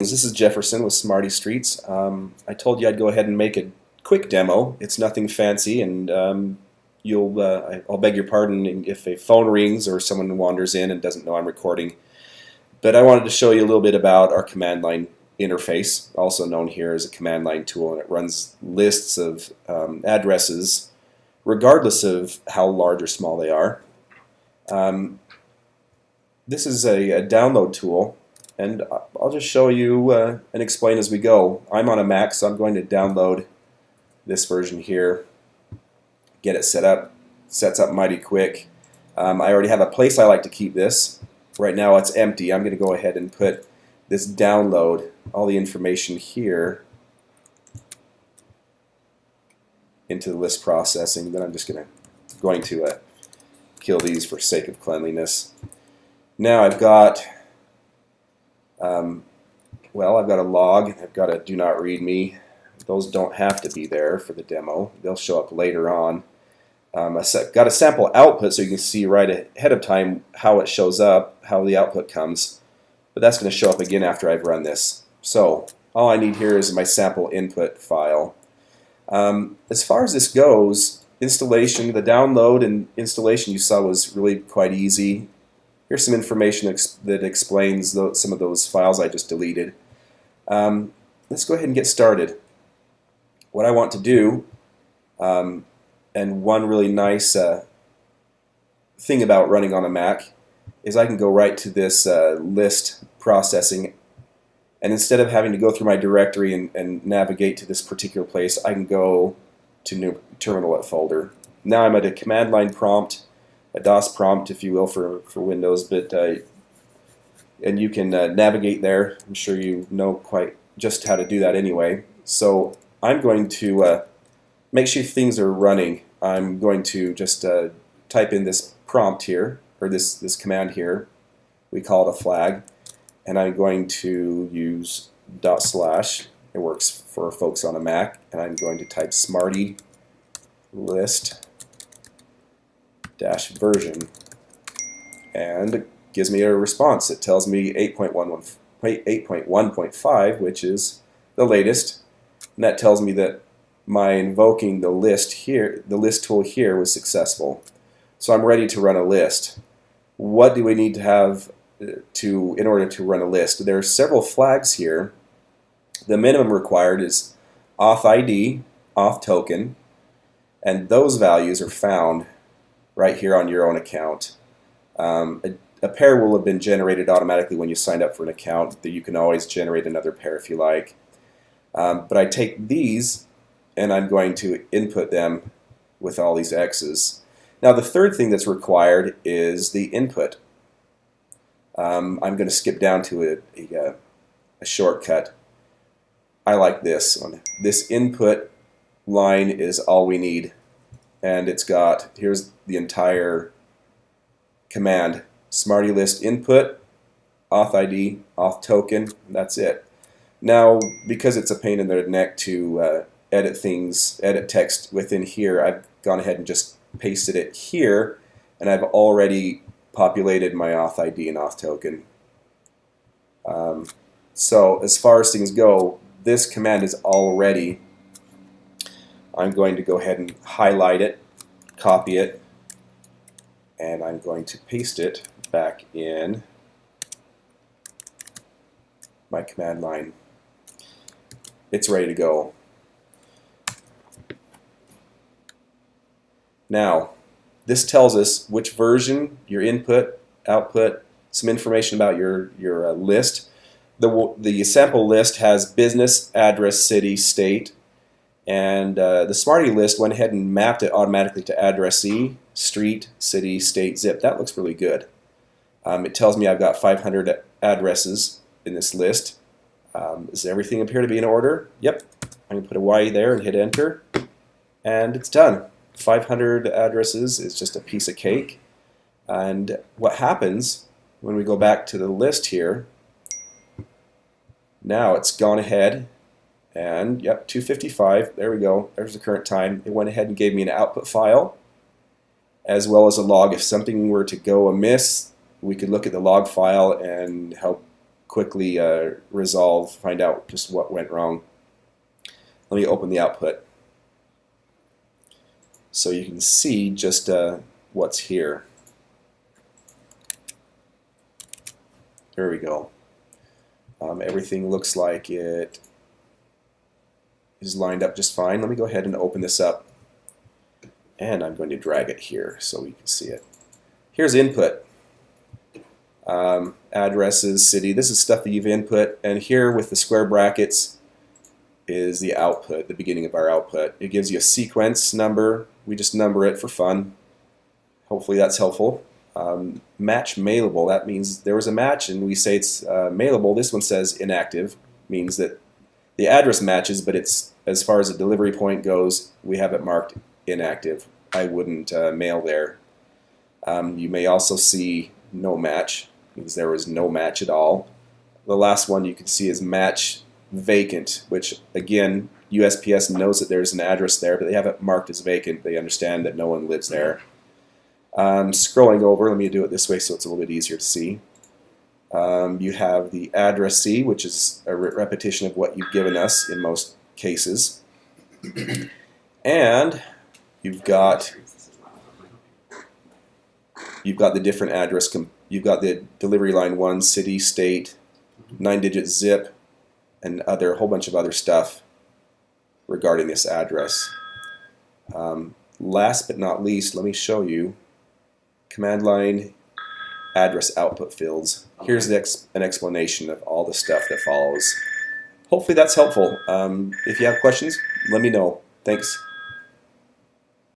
Greetings, this is Jefferson with Smarty Streets. I told you I'd go ahead and make a quick demo. It's nothing fancy, and I'll beg your pardon if a phone rings or someone wanders in and doesn't know I'm recording. But I wanted to show you a little bit about our command line interface, also known here as a command line tool, and it runs lists of addresses regardless of how large or small they are. This is a download tool, and I'll just show you and explain as we go. I'm on a Mac, so I'm going to download this version here, get it set up. Sets up mighty quick. I already have a place I like to keep this. Right now it's empty. I'm going to go ahead and put this download, all the information here, into the list processing. Then I'm just going to kill these for sake of cleanliness. Now I've got I've got a log, I've got a do not read me. Those don't have to be there for the demo. They'll show up later on. I've got a sample output so you can see right ahead of time how it shows up, how the output comes. But that's going to show up again after I've run this. So all I need here is my sample input file. As far as this goes, installation, the download and installation you saw was really quite easy. Here's some information that explains some of those files I just deleted. Let's go ahead and get started. What I want to do, and one really nice thing about running on a Mac, is I can go right to this list processing, and instead of having to go through my directory and navigate to this particular place, I can go to new terminal folder. Now I'm at a command line prompt, a DOS prompt, if you will, for Windows, but and you can navigate there. I'm sure you know quite just how to do that anyway. So I'm going to make sure things are running. I'm going to just type in this prompt here, or this command here. We call it a flag, and I'm going to use /. It works for folks on a Mac, and I'm going to type Smarty list -version, and it gives me a response. It tells me 8.1.5, which is the latest, and that tells me that my invoking the list tool here was successful. So I'm ready to run a list. What do we need to have in order to run a list? There are several flags here. The minimum required is auth ID, auth token, and those values are found right here on your own account. A pair will have been generated automatically when you signed up for an account. That you can always generate another pair if you like. But I take these and I'm going to input them with all these X's. Now the third thing that's required is the input. I'm going to skip down to a shortcut. I like this one. This input line is all we need, and here's the entire command: Smarty list input, auth ID, auth token. That's it. Now, because it's a pain in the neck to edit text within here, I've gone ahead and just pasted it here, and I've already populated my auth ID and auth token. So as far as things go, this command is all ready. I'm going to go ahead and highlight it, copy it, and I'm going to paste it back in my command line. It's ready to go. Now, this tells us which version, your input, output, some information about your list. The sample list has business, address, city, state, and the Smarty list went ahead and mapped it automatically to addressee, street, city, state, zip. That looks really good. It tells me I've got 500 addresses in this list. Does everything appear to be in order? Yep. I'm going to put a Y there and hit enter, and it's done. 500 addresses is just a piece of cake. And what happens when we go back to the list here, now it's gone ahead and, yep, 2:55, there we go, there's the current time. It went ahead and gave me an output file as well as a log. If something were to go amiss, we could look at the log file and help quickly find out just what went wrong. Let me open the output so you can see just what's here. There we go. Everything looks like it is lined up just fine. Let me go ahead and open this up, and I'm going to drag it here so we can see it. Here's input. Addresses, city, this is stuff that you've input, and here with the square brackets is the output, the beginning of our output. It gives you a sequence number. We just number it for fun. Hopefully that's helpful. Match mailable, that means there was a match and we say it's mailable. This one says inactive, means that the address matches, but it's, as far as the delivery point goes, we have it marked inactive. I wouldn't mail there. You may also see no match, means there was no match at all. The last one you can see is match vacant, which again, USPS knows that there's an address there, but they have it marked as vacant. They understand that no one lives there. Scrolling over, let me do it this way so it's a little bit easier to see. You have the addressee, which is a repetition of what you've given us in most cases. And you've got the different address. You've got the delivery line 1, city, state, 9-digit zip, and a whole bunch of other stuff regarding this address. Last but not least, let me show you command line address output fields. Here's an explanation of all the stuff that follows. Hopefully that's helpful. If you have questions, let me know. Thanks.